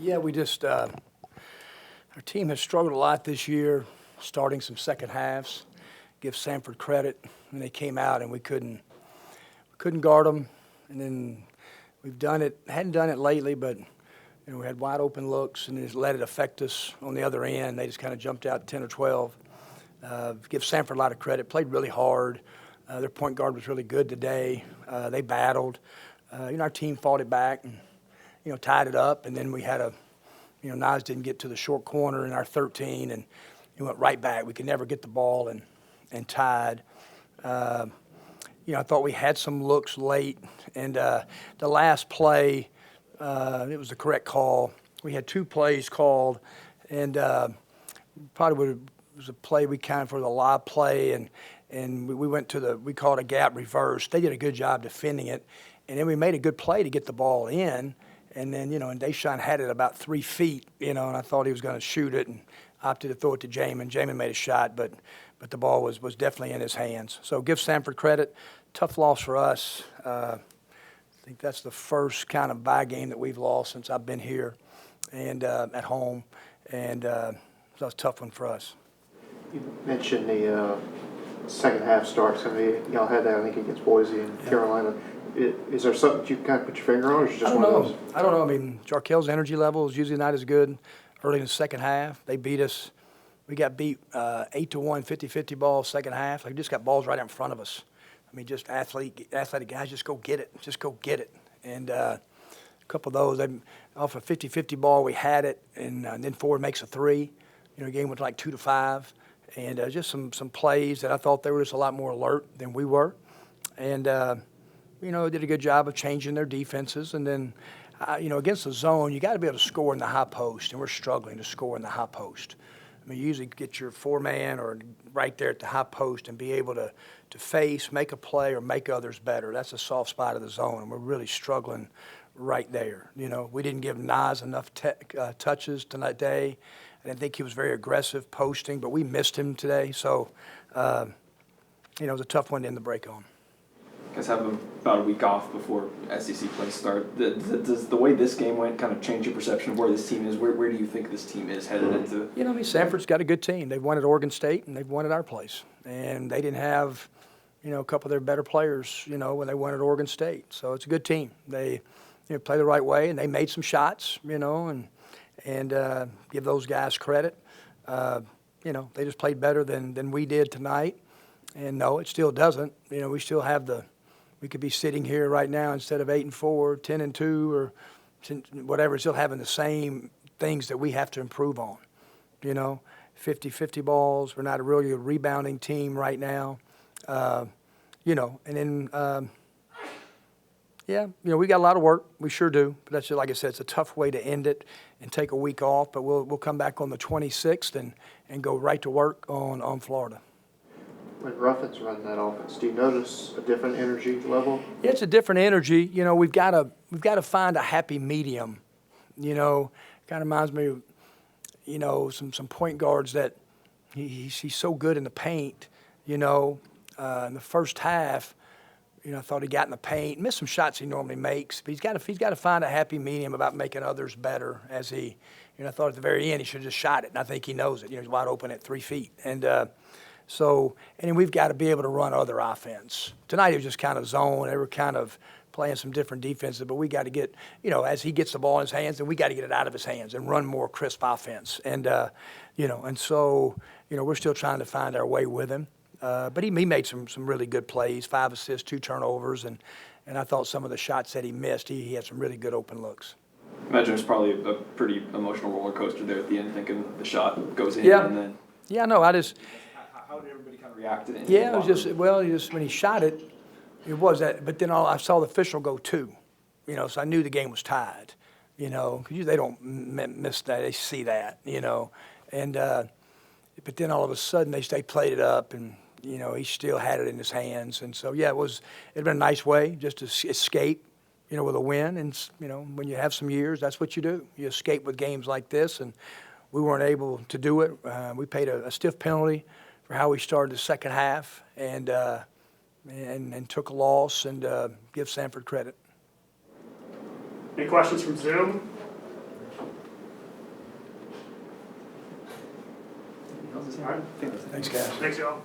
Yeah, our team has struggled a lot this year, starting some second halves. Give Sanford credit, and they came out and we couldn't guard them. And then we've done it, hadn't done it lately, but we had wide open looks and just let it affect us on the other end. They just kind of jumped out 10 or 12. Give Sanford a lot of credit. Played really hard. Their point guard was really good today. They battled. Our team fought it back and tied it up, and then we had Nas didn't get to the short corner in our 13, and he went right back. We could never get the ball and tied. I thought we had some looks late, and the last play, it was the correct call. We had two plays called, and it was a play we counted for the lob play, and we went to we called a gap reverse. They did a good job defending it, and then we made a good play to get the ball in. And then, and Deshaun had it about 3 feet, and I thought he was going to shoot it and opted to throw it to Jamin. Jamin made a shot, but the ball was definitely in his hands. So give Sanford credit. Tough loss for us. I think that's the first kind of bye game that we've lost since I've been here and at home. And so it was a tough one for us. You mentioned the second half starts. Y'all had that, I think, against Boise and Carolina. Is there something you kind of put your finger on, or is it just one of those? I don't know. I mean, Jarkel's energy level is usually not as good early in the second half. They beat us. We got beat 8-1, 50-50 ball second half. They just got balls right in front of us. I mean, just athletic guys, just go get it. Just go get it. And a couple of those, off a 50-50 ball, we had it, and then Ford makes a three. The game went like 2-5. And just some plays that I thought they were just a lot more alert than we were. And did a good job of changing their defenses. And then, against the zone, you got to be able to score in the high post, and we're struggling to score in the high post. I mean, you usually get your four-man or right there at the high post and be able to face, make a play, or make others better. That's a soft spot of the zone, and we're really struggling right there. We didn't give Nas enough touches tonight day. I didn't think he was very aggressive posting, but we missed him today. So, it was a tough one to end the break on. Guys have about a week off before SEC play start. Does the way this game went kind of change your perception of where this team is? Where do you think this team is headed into? Sanford's got a good team. They've won at Oregon State, and they've won at our place. And they didn't have, a couple of their better players, when they won at Oregon State. So it's a good team. They play the right way, and they made some shots, and give those guys credit. They just played better than we did tonight. And no, it still doesn't. We still have we could be sitting here right now instead of 8-4, 10-2, or whatever, still having the same things that we have to improve on. 50-50 balls. We're not a really good rebounding team right now. And then, we got a lot of work. We sure do. But that's just, like I said, it's a tough way to end it and take a week off. But we'll come back on the 26th and go right to work on Florida. When Ruffin's running that offense, do you notice a different energy level? Yeah, it's a different energy. We've got to find a happy medium. Kind of reminds me of some point guards that he's so good in the paint. In the first half, I thought he got in the paint, missed some shots he normally makes, but he's got to find a happy medium about making others better. As I thought at the very end he should have just shot it, and I think he knows it. He's wide open at 3 feet, and then we've got to be able to run other offense. Tonight it was just kind of zone. They were kind of playing some different defenses, but we got to get, as he gets the ball in his hands, then we got to get it out of his hands and run more crisp offense. And, we're still trying to find our way with him. But he made some really good plays, 5 assists, 2 turnovers, and I thought some of the shots that he missed, he had some really good open looks. I imagine it's probably a pretty emotional roller coaster there at the end, thinking the shot goes in and then. Yeah, no, How did everybody kind of react to it? Yeah, it was just when he shot it, it was that. But then I saw the official go 2, so I knew the game was tied, because they don't miss that, they see that, and but then all of a sudden they played it up, and he still had it in his hands, and so it'd been a nice way just to escape, with a win, and when you have some years, that's what you do. You escape with games like this, and we weren't able to do it. We paid a stiff penalty for how we started the second half, and took a loss, and give Sanford credit. Any questions from Zoom? was the same. All right. I think that's it. Thanks, guys. Thanks, y'all.